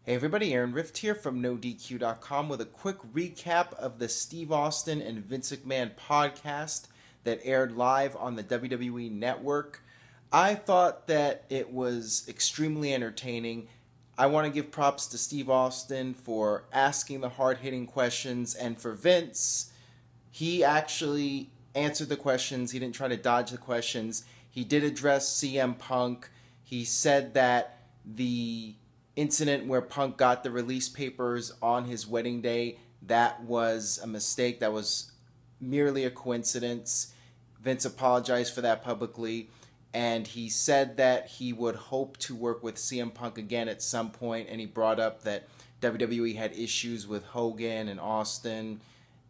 Hey everybody, Aaron Rift here from NoDQ.com with a quick recap of the Steve Austin and Vince McMahon podcast that aired live on the WWE Network. I thought that it was extremely entertaining. I want to give props to Steve Austin for asking the hard-hitting questions, and for Vince, he actually answered the questions. He didn't try to dodge the questions. He did address CM Punk. He said that the incident where Punk got the release papers on his wedding day, that was a mistake. That was merely a coincidence. Vince apologized for that publicly, and he said that he would hope to work with CM Punk again at some point, and he brought up that WWE had issues with Hogan and Austin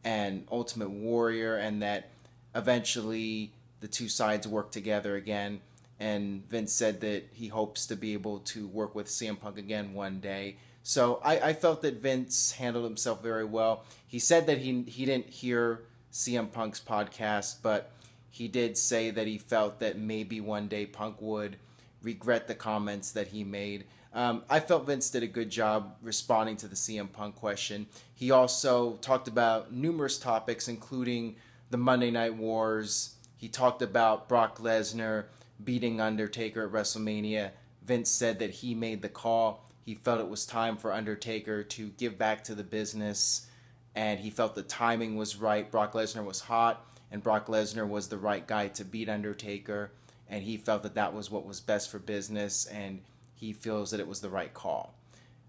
and Ultimate Warrior, and that eventually the two sides work together again. And Vince said that he hopes to be able to work with CM Punk again one day. So I felt that Vince handled himself very well. He said that he didn't hear CM Punk's podcast, but he did say that he felt that maybe one day Punk would regret the comments that he made. I felt Vince did a good job responding to the CM Punk question. He also talked about numerous topics, including the Monday Night Wars. He talked about Brock Lesnar beating Undertaker at WrestleMania. Vince said that he made the call. He felt it was time for Undertaker to give back to the business, and he felt the timing was right. Brock Lesnar was hot, and Brock Lesnar was the right guy to beat Undertaker, and he felt that that was what was best for business, and he feels that it was the right call.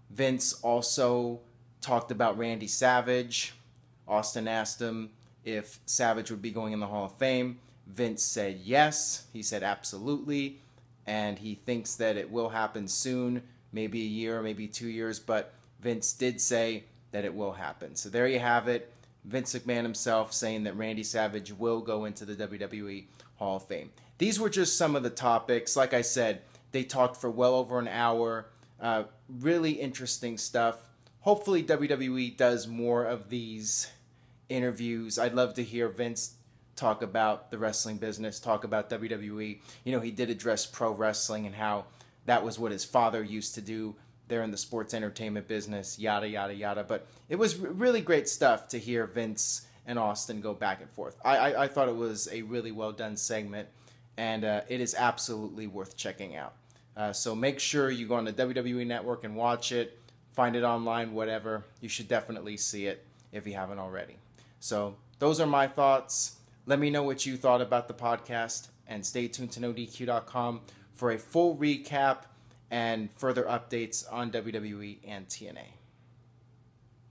Vince also talked about Randy Savage. Austin asked him if Savage would be going in the Hall of Fame. Vince said yes. He said absolutely, and he thinks that it will happen soon, maybe a year, maybe 2 years, but Vince did say that it will happen. So there you have it. Vince McMahon himself saying that Randy Savage will go into the WWE Hall of Fame. These were just some of the topics. Like I said, they talked for well over an hour. Really interesting stuff. Hopefully WWE does more of these interviews. I'd love to hear Vince talk about the wrestling business, talk about WWE. You know, he did address pro wrestling and how that was what his father used to do there in the sports entertainment business, yada, yada, yada. But it was really great stuff to hear Vince and Austin go back and forth. I thought it was a really well done segment, and it is absolutely worth checking out. So make sure you go on the WWE Network and watch it, find it online, whatever. You should definitely see it if you haven't already. So those are my thoughts. Let me know what you thought about the podcast, and stay tuned to NoDQ.com for a full recap and further updates on WWE and TNA.